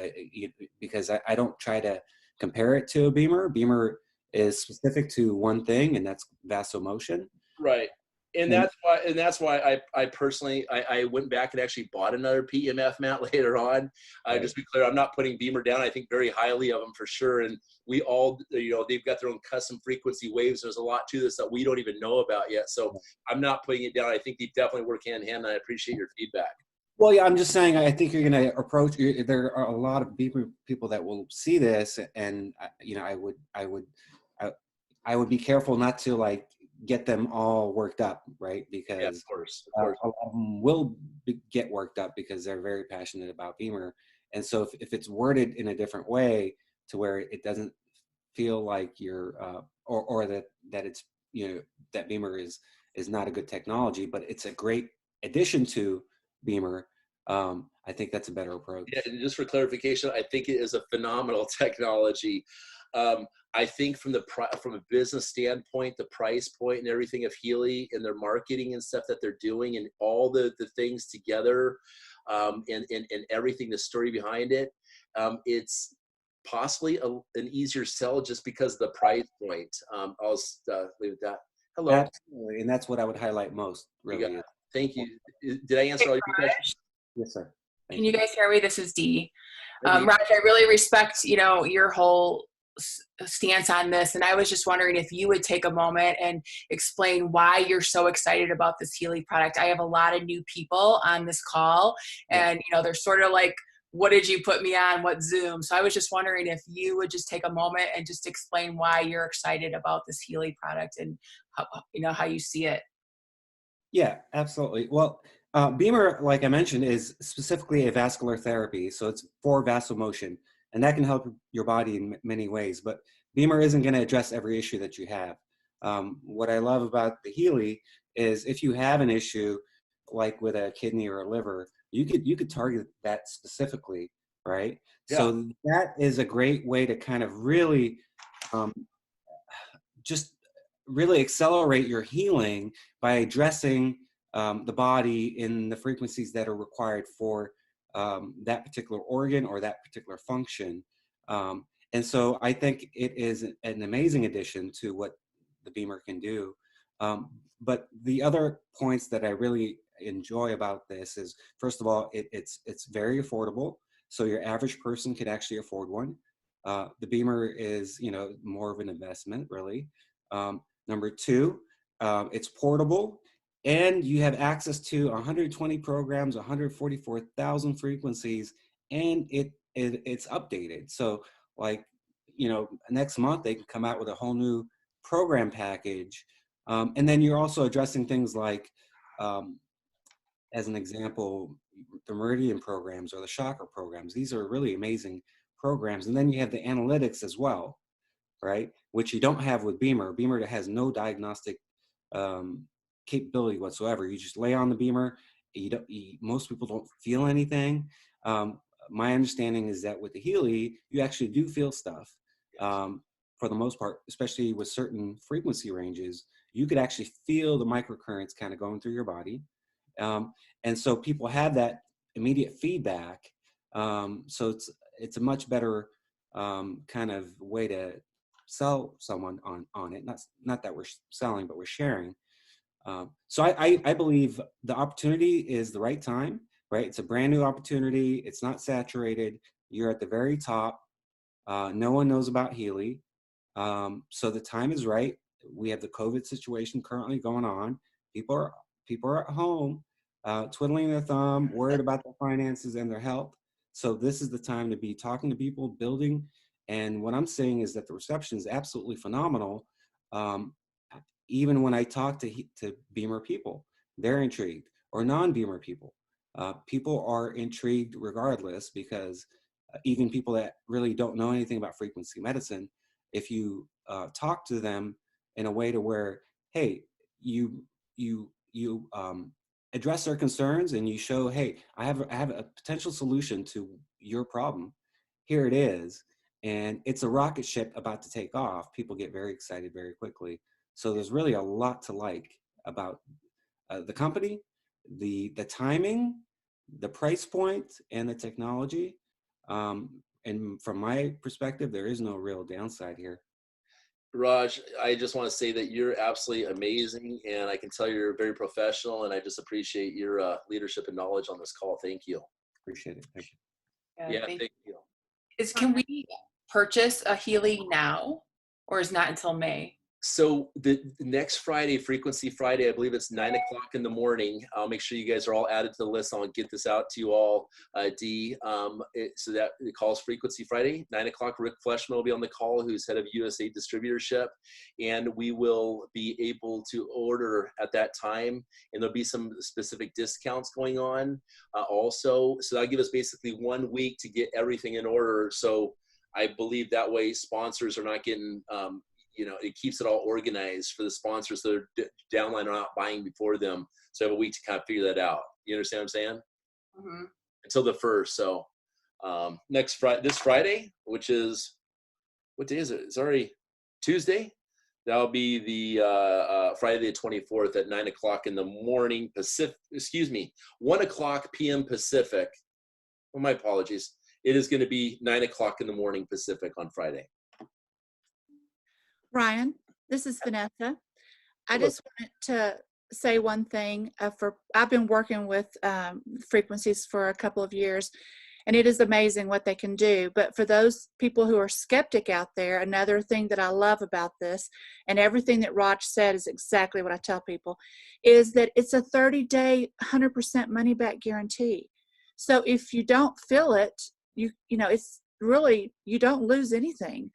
because I don't try to compare it to a Beamer. Beamer is specific to one thing, and that's vasomotion. Right. And that's why I personally went back and actually bought another PEMF mat later on. Right. Just to be clear, I'm not putting Beamer down. I think very highly of them for sure. And we all, they've got their own custom frequency waves. There's a lot to this that we don't even know about yet. So I'm not putting it down. I think they definitely work hand in hand, and I appreciate your feedback. Well, yeah, I'm just saying, I think you're going to approach, there are a lot of Beamer people that will see this, and, I would be careful not to get them all worked up, right? Because yeah, of course. A lot of them will get worked up because they're very passionate about Beamer. And so if it's worded in a different way to where it doesn't feel like you're, or that it's, that Beamer is not a good technology, but it's a great addition to Beamer, I think that's a better approach. Yeah, and just for clarification, I think it is a phenomenal technology. I think from a business standpoint, the price point and everything of Healy and their marketing and stuff that they're doing and all the things together, and everything, the story behind it, it's possibly an easier sell just because of the price point. I'll leave it at that. Hello. Absolutely, and that's what I would highlight most, really. Thank you. Did I answer all your questions? Yes, sir. Can you guys hear me? This is Dee. Raj, I really respect, your whole stance on this. And I was just wondering if you would take a moment and explain why you're so excited about this Healy product. I have a lot of new people on this call, and, they're sort of like, what did you put me on? What Zoom? So I was just wondering if you would just take a moment and just explain why you're excited about this Healy product and how you see it. Yeah, absolutely. Well, Beamer, like I mentioned, is specifically a vascular therapy. So it's for vasomotion, and that can help your body in many ways. But Beamer isn't going to address every issue that you have. What I love about the Healy is if you have an issue like with a kidney or a liver, you could target that specifically, right? Yeah. So that is a great way to kind of really just really accelerate your healing by addressing the body in the frequencies that are required for that particular organ or that particular function. And so I think it is an amazing addition to what the Beamer can do. But the other points that I really enjoy about this is, first of all, it's very affordable. So your average person could actually afford one. The Beamer is, more of an investment, really. Number two, it's portable, and you have access to 120 programs, 144,000 frequencies, and it's updated. So next month they can come out with a whole new program package And then you're also addressing things like, as an example, the Meridian programs or the Chakra programs. These are really amazing programs. And then you have the analytics as well, right? Which you don't have with Beamer. Beamer has no diagnostic capability whatsoever. You just lay on the Beamer. Most people don't feel anything. My understanding is that with the Healy, you actually do feel stuff. For the most part, especially with certain frequency ranges, you could actually feel the microcurrents kind of going through your body. And so people have that immediate feedback. So it's a much better kind of way to sell someone on it. Not that we're selling, but we're sharing. So I believe the opportunity is the right time, right? It's a brand new opportunity. It's not saturated. You're at the very top. No one knows about Healy. So the time is right. We have the COVID situation currently going on. People are at home, twiddling their thumb, worried about their finances and their health. So this is the time to be talking to people, building. And what I'm saying is that the reception is absolutely phenomenal. Even when I talk to Beamer people, they're intrigued, or non-Beamer people. People are intrigued regardless, because even people that really don't know anything about frequency medicine, if you talk to them in a way to where, hey, you address their concerns and you show, hey, I have a potential solution to your problem. Here it is. And it's a rocket ship about to take off. People get very excited very quickly. So there's really a lot to like about the company, the timing, the price point, and the technology. And from my perspective, there is no real downside here. Raj, I just want to say that you're absolutely amazing, and I can tell you're very professional, and I just appreciate your leadership and knowledge on this call. Thank you. Appreciate it. Thank you. Yeah, thank you. Can we purchase a Healy now, or is not until May? So the next Friday, Frequency Friday, I believe it's 9 o'clock in the morning. I'll make sure you guys are all added to the list. I'll get this out to you all, Dee. So that it calls Frequency Friday, 9 o'clock. Rick Fleshman will be on the call, who's head of USA distributorship. And we will be able to order at that time. And there'll be some specific discounts going on also. So that'll give us basically 1 week to get everything in order. So I believe that way sponsors are not getting, it keeps it all organized for the sponsors that are downline are not buying before them. So I have a week to kind of figure that out. You understand what I'm saying? Mm-hmm. Until the 1st. So this Friday, which is, what day is it? It's already Tuesday. That'll be the Friday the 24th at 9 o'clock in the morning Pacific, 1 o'clock p.m. Pacific. Well, my apologies. It is going to be 9 o'clock in the morning Pacific on Friday. Ryan, this is Vanessa. I just wanted to say one thing. I've been working with frequencies for a couple of years, and it is amazing what they can do. But for those people who are skeptic out there, another thing that I love about this, and everything that Raj said is exactly what I tell people, is that it's a 30-day, 100% money back guarantee. So if you don't feel it, it's really, you don't lose anything.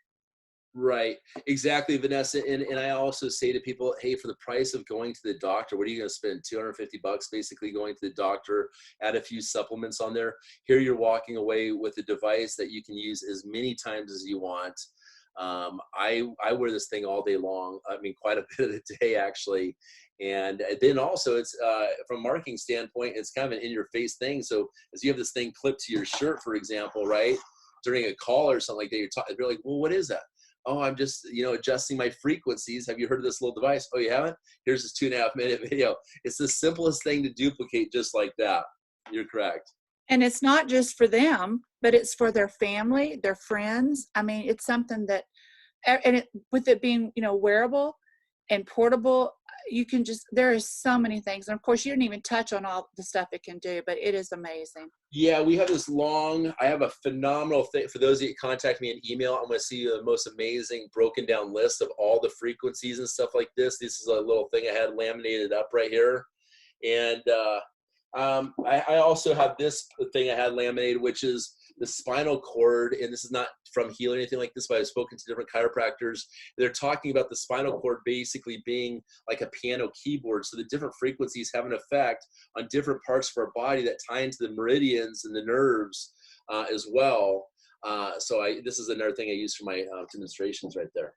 Right. Exactly, Vanessa. And I also say to people, hey, for the price of going to the doctor, what are you going to spend? $250 basically going to the doctor, add a few supplements on there. Here you're walking away with a device that you can use as many times as you want. I wear this thing all day long. I mean, quite a bit of the day, actually. And then also it's from a marketing standpoint, it's kind of an in-your-face thing. So as you have this thing clipped to your shirt, for example, right, during a call or something like that, you're like, well, what is that? Oh, I'm just, adjusting my frequencies. Have you heard of this little device? Oh, you haven't? Here's this 2.5-minute video. It's the simplest thing to duplicate, just like that. You're correct. And it's not just for them, but it's for their family, their friends. I mean, it's something that, with it being, wearable and portable, there is so many things. And of course, you didn't even touch on all the stuff it can do, but it is amazing. Yeah, we have I have a phenomenal thing. For those of you that contact me in email, I'm going to see you the most amazing broken down list of all the frequencies and stuff like this. This is a little thing I had laminated up right here. And I also have this thing I had laminated, which is the spinal cord, and this is not from Healy or anything like this, but I've spoken to different chiropractors. They're talking about the spinal cord basically being like a piano keyboard. So the different frequencies have an effect on different parts of our body that tie into the meridians and the nerves as well. This is another thing I use for my demonstrations right there.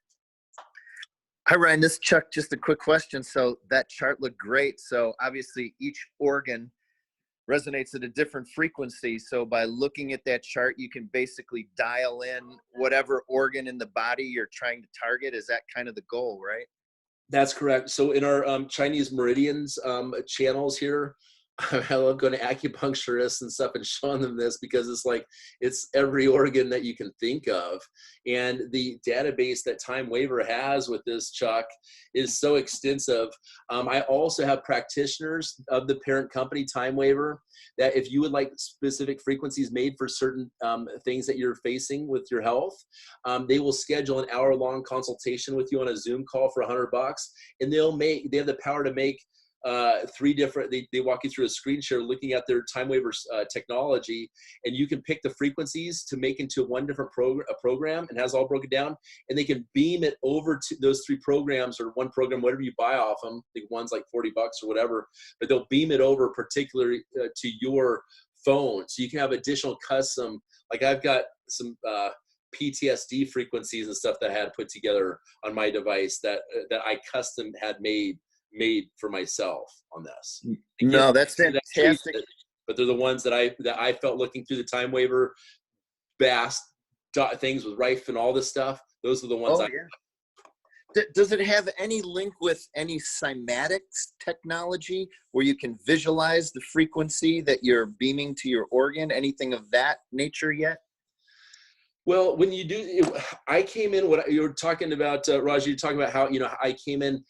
Hi, Ryan. This is Chuck. Just a quick question. So that chart looked great. So obviously each organ resonates at a different frequency. So by looking at that chart, you can basically dial in whatever organ in the body you're trying to target. Is that kind of the goal, right? That's correct. So in our Chinese meridians channels here, I love going to acupuncturists and stuff and showing them this, because it's every organ that you can think of. And the database that Timewaver has with this, Chuck, is so extensive. I also have practitioners of the parent company, Timewaver, that if you would like specific frequencies made for certain things that you're facing with your health, they will schedule an hour-long consultation with you on a Zoom call for $100, and they have the power to make 3 different, they walk you through a screen share looking at their Timewaver technology, and you can pick the frequencies to make into one different program, and has all broken down, and they can beam it over to those 3 programs or one program, whatever you buy off them. I think one's like $40 or whatever, but they'll beam it over particularly to your phone. So you can have additional custom, like I've got some PTSD frequencies and stuff that I had put together on my device that I custom had made for myself on this. Again, No, that's fantastic. But they're the ones that I felt looking through the Timewaver vast things with Rife and all this stuff. Those are the ones. Does it have any link with any cymatics technology where you can visualize the frequency that you're beaming to your organ? Anything of that nature yet? Well, when you do, I came in, what you were talking about, Raj, you're talking about how, I came in,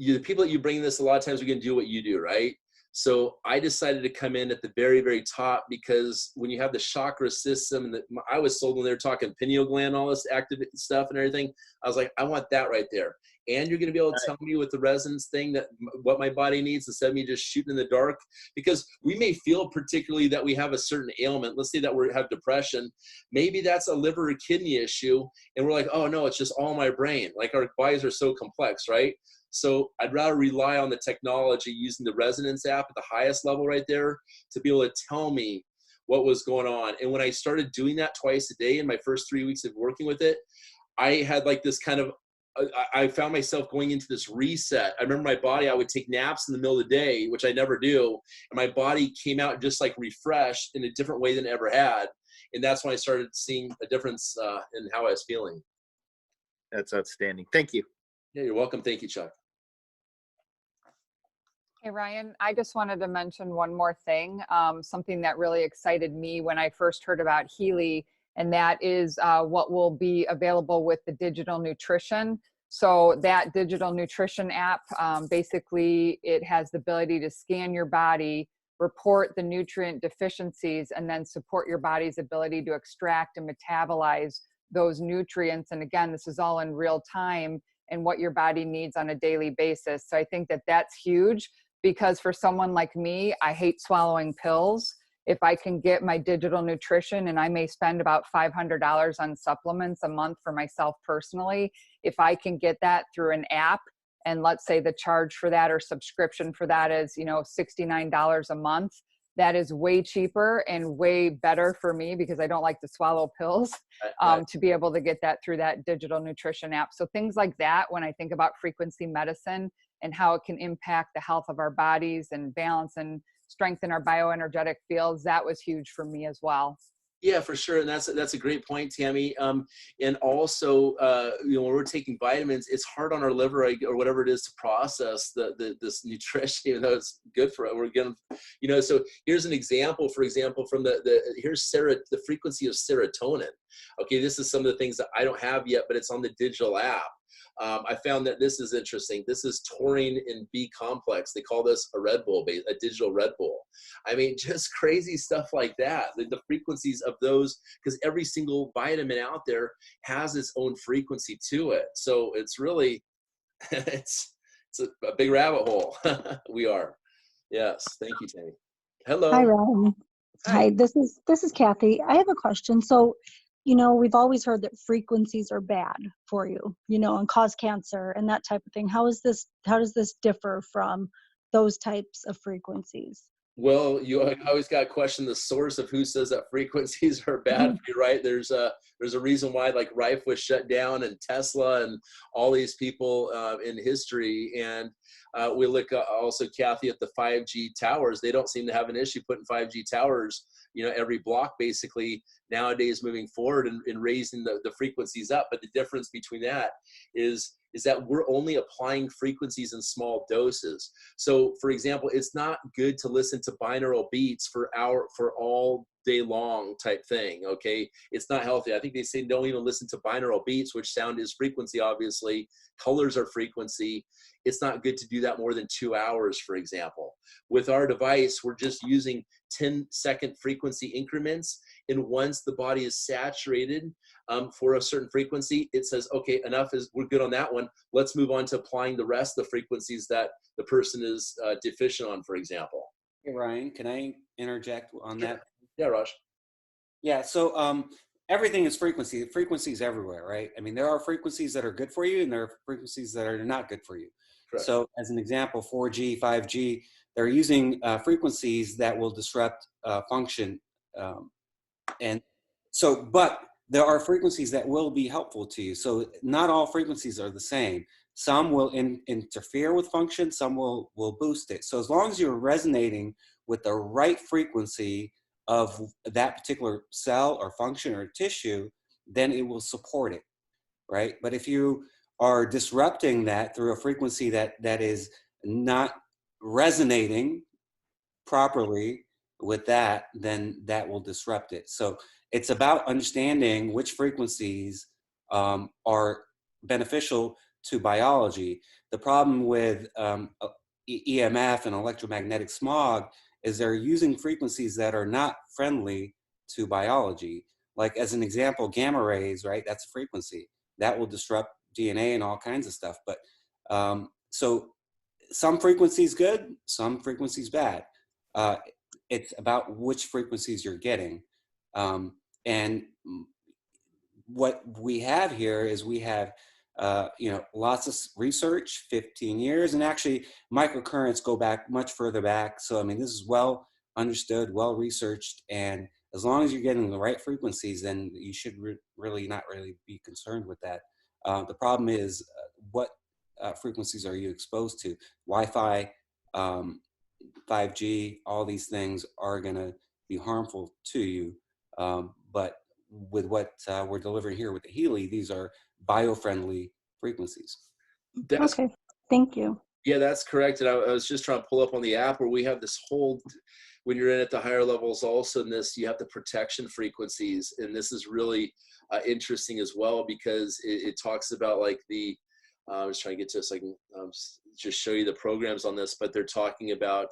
the people that you bring this, a lot of times we can do what you do, right? So I decided to come in at the very, very top, because when you have the chakra system, and I was sold when they were talking pineal gland, all this active stuff and everything, I was like, I want that right there. And you're going to be able to tell me with the resonance thing that what my body needs, instead of me just shooting in the dark. Because we may feel particularly that we have a certain ailment. Let's say that we have depression. Maybe that's a liver or kidney issue. And we're like, oh no, it's just all my brain. Like our bodies are so complex, right? So I'd rather rely on the technology using the resonance app at the highest level right there to be able to tell me what was going on. And when I started doing that twice a day in my first 3 weeks of working with it, I had like this kind of, I found myself going into this reset. I remember my body, I would take naps in the middle of the day, which I never do. And my body came out just like refreshed in a different way than it ever had. And that's when I started seeing a difference in how I was feeling. That's outstanding. Thank you. Yeah, you're welcome. Thank you, Chuck. Hey, Ryan, I just wanted to mention one more thing, something that really excited me when I first heard about Healy, and that is what will be available with the digital nutrition. So that digital nutrition app, basically it has the ability to scan your body, report the nutrient deficiencies, and then support your body's ability to extract and metabolize those nutrients. And again, this is all in real time and what your body needs on a daily basis. So I think that that's huge, because for someone like me, I hate swallowing pills. If I can get my digital nutrition, and I may spend about $500 on supplements a month for myself personally, if I can get that through an app, and let's say the charge for that or subscription for that is, $69 a month, that is way cheaper and way better for me, because I don't like to swallow pills, to be able to get that through that digital nutrition app. So things like that, when I think about frequency medicine and how it can impact the health of our bodies and balance and strengthen our bioenergetic fields, that was huge for me as well. Yeah, for sure. And that's a great point, Tammy. And also, when we're taking vitamins, it's hard on our liver or whatever it is to process this nutrition, even though it's good for it. We're going to, so here's an example, for example, from here's the frequency of serotonin. Okay, this is some of the things that I don't have yet, but it's on the digital app. I found that this is interesting. This is taurine and B complex. They call this a Red Bull, a digital Red Bull. I mean, just crazy stuff like that. The frequencies of those, because every single vitamin out there has its own frequency to it. So it's really, it's a big rabbit hole. We are. Yes. Thank you, Tammy. Hello. Hi, Ryan. Hi, this is Kathy. I have a question. So, we've always heard that frequencies are bad for you, and cause cancer and that type of thing. How does this differ from those types of frequencies? Well, you always got to question the source of who says that frequencies are bad for you, right? There's a reason why like Rife was shut down and Tesla and all these people in history. And we look also, Kathy, at the 5G towers. They don't seem to have an issue putting 5G towers, every block basically nowadays moving forward and raising the frequencies up. But the difference between that is that we're only applying frequencies in small doses. So for example, it's not good to listen to binaural beats for all day long type thing, okay? It's not healthy. I think they say don't even listen to binaural beats, which sound is frequency, obviously. Colors are frequency. It's not good to do that more than 2 hours, for example. With our device, we're just using 10-second frequency increments. And once the body is saturated for a certain frequency, it says, okay, we're good on that one. Let's move on to applying the rest of the frequencies that the person is deficient on, for example. Hey, Ryan, can I interject on that? Yeah, Raj. Yeah, so everything is frequency. Frequencies everywhere, right? I mean, there are frequencies that are good for you and there are frequencies that are not good for you. Correct. So as an example, 4G, 5G, they're using frequencies that will disrupt function. But there are frequencies that will be helpful to you. So not all frequencies are the same. Some will interfere with function, some will boost it. So as long as you're resonating with the right frequency of that particular cell or function or tissue, then it will support it, right? But if you are disrupting that through a frequency that is not resonating properly with that, then that will disrupt it. So it's about understanding which frequencies are beneficial to biology. The problem with EMF and electromagnetic smog is they're using frequencies that are not friendly to biology. Like as an example, gamma rays, right? That's a frequency that will disrupt DNA and all kinds of stuff. But so some frequencies good, some frequencies bad. It's about which frequencies you're getting. And what we have here is we have lots of research, 15 years, and actually microcurrents go back much further back. So, I mean, this is well understood, well researched, and as long as you're getting the right frequencies, then you should really not be concerned with that. The problem is what frequencies are you exposed to? Wi-Fi, 5G, all these things are going to be harmful to you. But with what we're delivering here with the Healy, these are bio-friendly frequencies. Okay, thank you. Yeah, that's correct. And I was just trying to pull up on the app where we have this whole, when you're in at the higher levels also in this, you have the protection frequencies. And this is really interesting as well because it talks about like I was trying to get to this, so I can just show you the programs on this, but they're talking about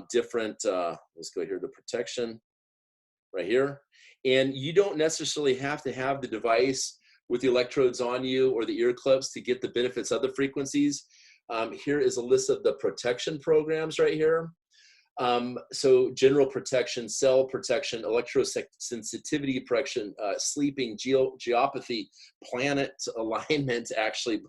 different, let's go here to protection right here. And you don't necessarily have to have the device with the electrodes on you or the ear clips to get the benefits of the frequencies. Here is a list of the protection programs right here. So general protection, cell protection, electrosensitivity protection, sleeping, geopathy, planet alignment actually,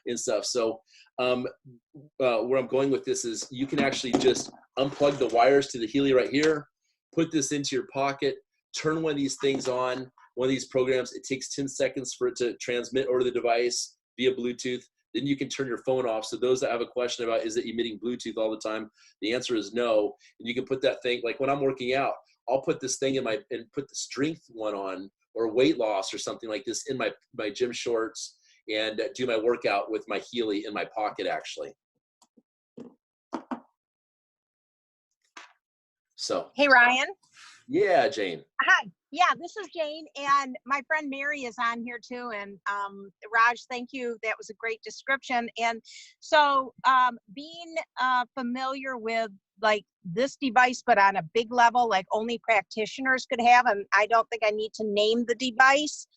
and stuff. So where I'm going with this is you can actually just unplug the wires to the Healy right here, put this into your pocket, turn one of these things on, one of these programs. It takes 10 seconds for it to transmit over the device via Bluetooth. Then you can turn your phone off. So those that have a question about, is it emitting Bluetooth all the time? The answer is no. And you can put that thing, like when I'm working out, I'll put this thing and put the strength one on, or weight loss or something like this in my gym shorts, and do my workout with my Healy in my pocket actually. So. Hey, Ryan. Yeah, Jane. Hi. Yeah, this is Jane, and my friend Mary is on here too. And Raj, thank you. That was a great description. And so being familiar with like this device, but on a big level, like only practitioners could have, and I don't think I need to name the device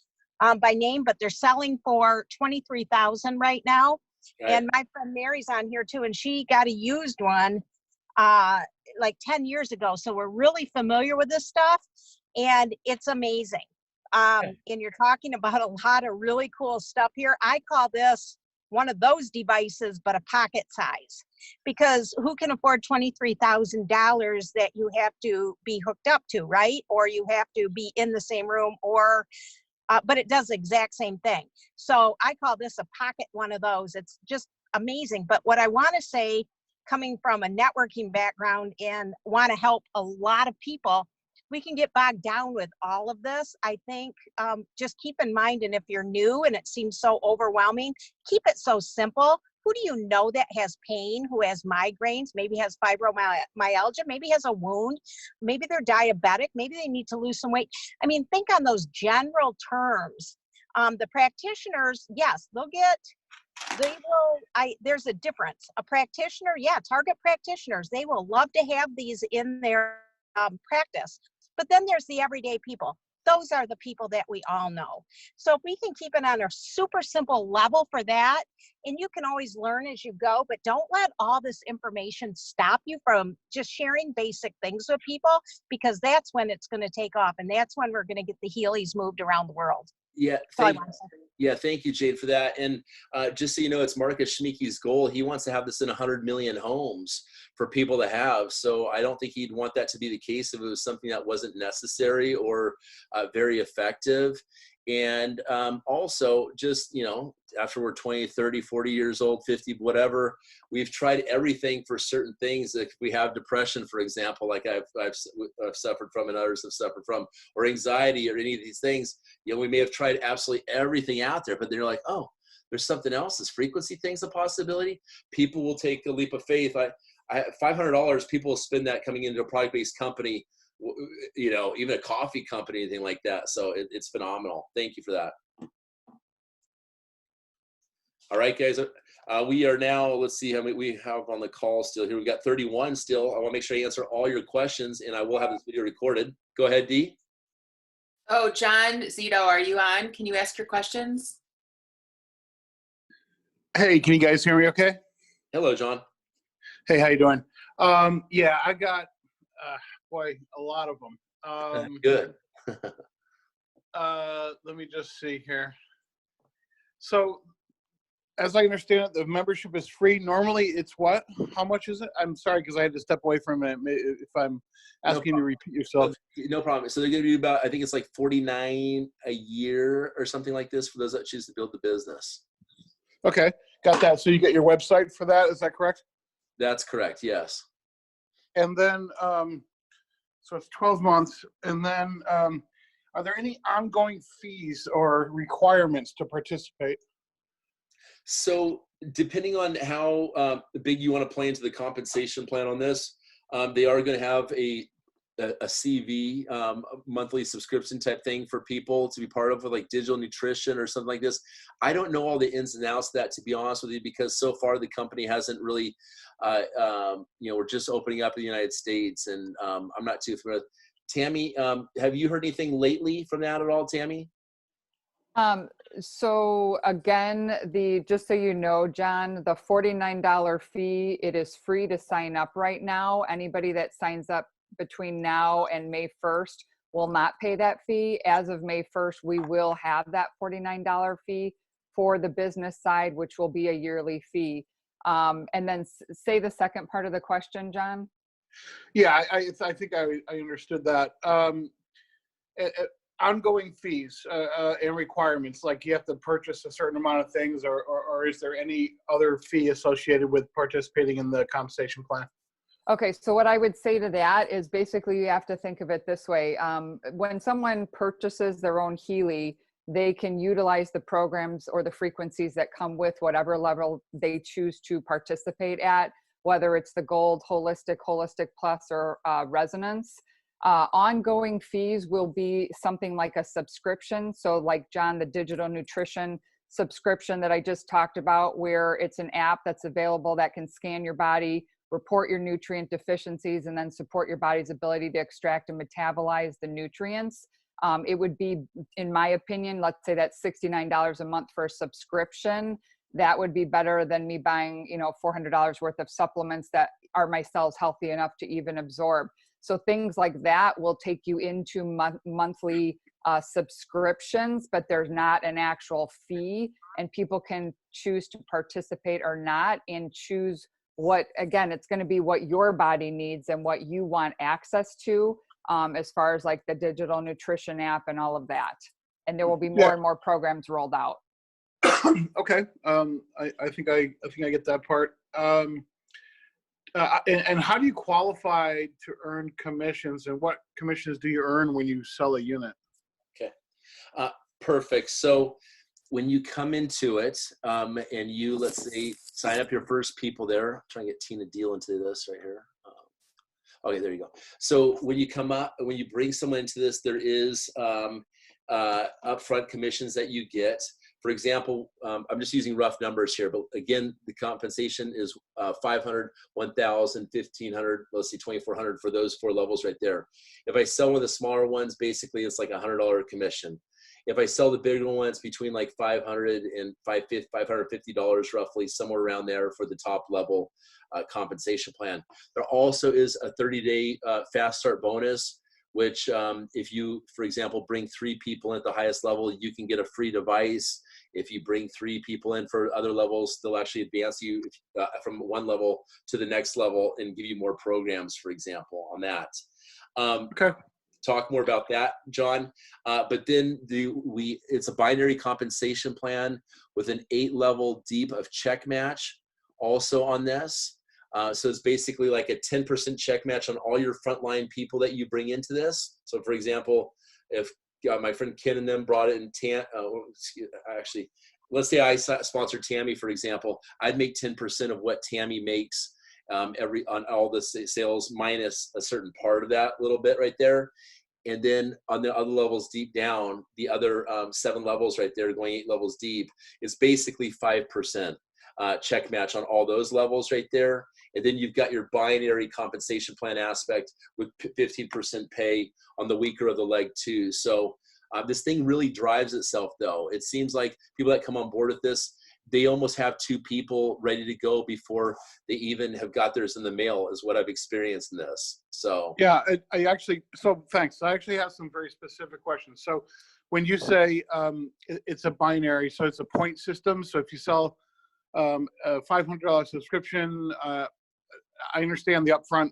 by name, but they're selling for $23,000 right now. Right. And my friend Mary's on here too, and she got a used one. like 10 years ago. So we're really familiar with this stuff, and it's amazing. And you're talking about a lot of really cool stuff here. I call this one of those devices, but a pocket size, because who can afford $23,000 that you have to be hooked up to, right? Or you have to be in the same room, or but it does the exact same thing. So I call this a pocket one of those. It's just amazing. But what I want to say, coming from a networking background and want to help a lot of people, we can get bogged down with all of this. I think just keep in mind, and if you're new and it seems so overwhelming, keep it so simple. Who do you know that has pain, who has migraines, maybe has fibromyalgia, maybe has a wound, maybe they're diabetic, maybe they need to lose some weight? I mean, think on those general terms. The practitioners, yes, they will, there's a difference. A practitioner, yeah, target practitioners, they will love to have these in their practice. But then there's the everyday people. Those are the people that we all know. So if we can keep it on a super simple level for that, and you can always learn as you go, but don't let all this information stop you from just sharing basic things with people, because that's when it's going to take off, and that's when we're going to get the Healys moved around the world. Yeah, thank you, Jade, for that. And just so you know, it's Marcus Schmicke's goal. He wants to have this in 100 million homes for people to have. So I don't think he'd want that to be the case if it was something that wasn't necessary or very effective. And also, just, you know, after we're 20, 30, 40 years old, 50, whatever, we've tried everything for certain things. If we have depression, for example, like I've suffered from and others have suffered from, or anxiety or any of these things, you know, we may have tried absolutely everything out there, but they're like, oh, there's something else. This frequency thing's a possibility. People will take a leap of faith. I $500, people will spend that coming into a product-based company, you know, even a coffee company, anything like that. So it's phenomenal. Thank you for that. All right, guys. We are now, let's see how many we have on the call still here. We've got 31 still. I want to make sure I answer all your questions, and I will have this video recorded. Go ahead, Dee. Oh, John Zito, are you on? Can you ask your questions? Hey, can you guys hear me okay? Hello, John. Hey, how you doing? Yeah, I got, boy, a lot of them. Good. Let me just see here. So, as I understand it, the membership is free. Normally, it's what? How much is it? I'm sorry, because I had to step away from it. If I'm asking you to repeat yourself. No problem. So they're going to be about, I think it's like $49 a year or something like this for those that choose to build the business. Okay, got that. So you get your website for that, is that correct? That's correct, yes. And then, so it's 12 months. And then, are there any ongoing fees or requirements to participate? So depending on how big you want to play into the compensation plan on this, they are going to have a CV, monthly subscription type thing for people to be part of, like digital nutrition or something like this. I don't know all the ins and outs of that, to be honest with you, because so far the company hasn't really, you know, we're just opening up in the United States, and I'm not too familiar. Tammy, have you heard anything lately from that at all, Tammy? So again, just so you know, John, the $49 fee, it is free to sign up right now. Anybody that signs up between now and May 1st will not pay that fee. As of May 1st, we will have that $49 fee for the business side, which will be a yearly fee. And then say the second part of the question, John. Yeah, I think I understood that. Ongoing fees and requirements, like you have to purchase a certain amount of things, or is there any other fee associated with participating in the compensation plan? Okay, so what I would say to that is basically you have to think of it this way. When someone purchases their own Healy, they can utilize the programs or the frequencies that come with whatever level they choose to participate at, whether it's the gold, holistic plus, or resonance. Ongoing fees will be something like a subscription. So like John, the digital nutrition subscription that I just talked about, where it's an app that's available that can scan your body, report your nutrient deficiencies, and then support your body's ability to extract and metabolize the nutrients. It would be, in my opinion, let's say that's $69 a month for a subscription. that would be better than me buying, you know, $400 worth of supplements that are my cells healthy enough to even absorb. So things like that will take you into monthly subscriptions, but there's not an actual fee, and people can choose to participate or not, and choose what, again, it's going to be what your body needs and what you want access to, as far as like the digital nutrition app and all of that. And there will be more and more programs rolled out. Okay. I think I get that part. And how do you qualify to earn commissions, and what commissions do you earn when you sell a unit? Okay. Perfect. So when you come into it, and you, let's say, sign up your first people there, I'm trying to get Tina Deal into this right here. Okay, there you go. So when you come up, when you bring someone into this, there is upfront commissions that you get. For example, I'm just using rough numbers here, but again, the compensation is $500, $1,000, $1,500, let's say $2,400 for those 4 levels right there. If I sell one of the smaller ones, basically it's like $100 commission. If I sell the bigger ones, between like $500 and $550 roughly, somewhere around there for the top level compensation plan. There also is a 30-day fast start bonus, which if you, for example, bring 3 people in at the highest level, you can get a free device. If you bring 3 people in for other levels, they'll actually advance you from one level to the next level and give you more programs, for example, on that. Okay. Talk more about that, John. But then it's a binary compensation plan with an 8-level deep of check match also on this. So it's basically like a 10% check match on all your frontline people that you bring into this. So for example, if my friend Ken and them brought in actually, let's say I sponsored Tammy, for example, I'd make 10% of what Tammy makes on all the sales minus a certain part of that little bit right there. And then on the other levels deep down, the other 7 levels right there, going 8 levels deep, is basically 5% check match on all those levels right there. And then you've got your binary compensation plan aspect with 15% pay on the weaker of the leg too. So this thing really drives itself though. It seems like people that come on board with this, they almost have 2 people ready to go before they even have got theirs in the mail, is what I've experienced in this. So yeah, I actually, so thanks. I actually have some very specific questions. So when you say it's a binary, so it's a point system. So if you sell a $500 subscription, I understand the upfront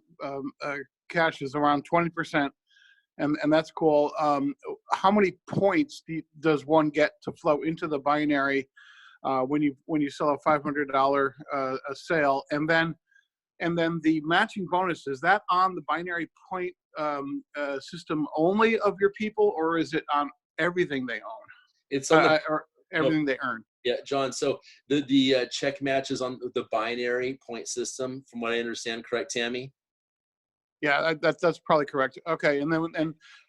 cash is around 20%, and that's cool. How many points does one get to flow into the binary when you sell a $500 a sale, and then the matching bonus, is that on the binary point system only of your people, or is it on everything they own? It's on or everything they earn. Yeah, John. So the check match is on the binary point system, from what I understand. Correct, Tammy? Yeah, that's probably correct. Okay, and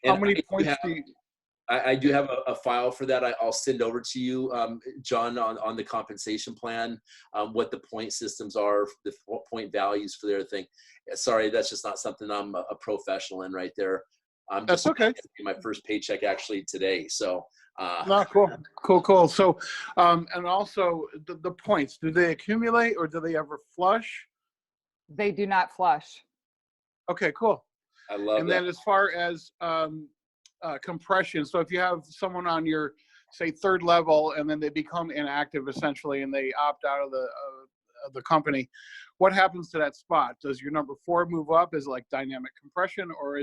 how many points do you? I do have a file for that. I'll send over to you, John, on the compensation plan, what the point systems are, the point values for their thing. Sorry, that's just not something I'm a professional in right there. That's okay. My first paycheck actually today. So. No, cool. So, and also the points, do they accumulate or do they ever flush? They do not flush. Okay, cool. I love that. And then as far as compression, so if you have someone on your, say, 3rd level and then they become inactive essentially and they opt out of the company, what happens to that spot? Does your number 4 move up? Is it like dynamic compression, or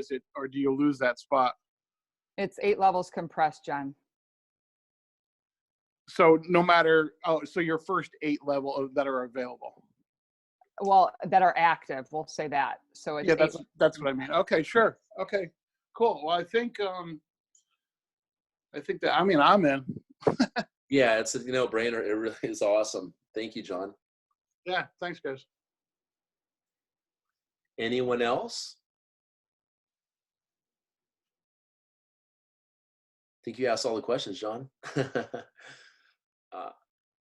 do you lose that spot? It's 8 levels compressed, John. So no matter, so your first 8 level that are available. Well, that are active, we'll say that. So it's yeah, that's what I mean. Okay, sure. Okay, cool. Well, I think that, I'm in. Yeah, it's a no-brainer. It really is awesome. Thank you, John. Yeah, thanks, guys. Anyone else? I think you asked all the questions, John.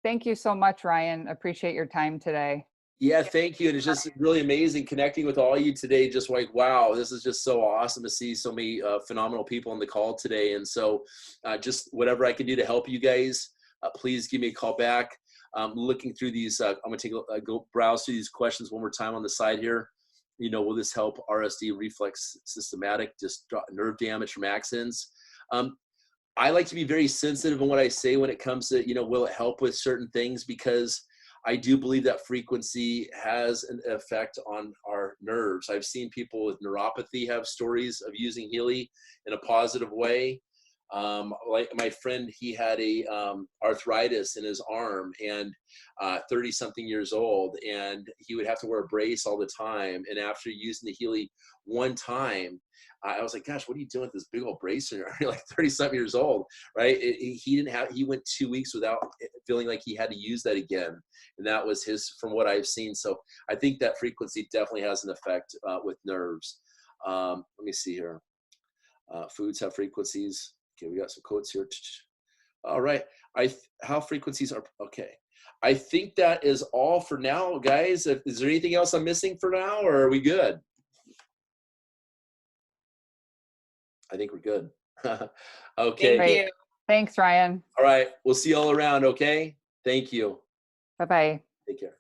Thank you so much, Ryan. Appreciate your time today. Yeah, thank you. And it's just really amazing connecting with all you today. Just like, wow, this is just so awesome to see so many phenomenal people on the call today. And so just whatever I can do to help you guys, please give me a call back. looking through these, I'm going to go browse through these questions one more time on the side here. You know, will this help RSD, reflex, systematic, just nerve damage from accidents? I like to be very sensitive in what I say when it comes to, you know, will it help with certain things, because I do believe that frequency has an effect on our nerves. I've seen people with neuropathy have stories of using Healy in a positive way. Like my friend, he had a arthritis in his arm, and 30 something years old, and he would have to wear a brace all the time. And after using the Healy one time, I was like, gosh, what are you doing with this big old brace? You're like 30 something years old, right? He went 2 weeks without feeling like he had to use that again. And that was his, from what I've seen. So I think that frequency definitely has an effect with nerves. Let me see here. Foods have frequencies. Okay, we got some quotes here. All right. How frequencies are, okay. I think that is all for now, guys. Is there anything else I'm missing for now, or are we good? I think we're good. Okay. Thank you. Thanks, Ryan. All right. We'll see you all around, okay? Thank you. Bye-bye. Take care.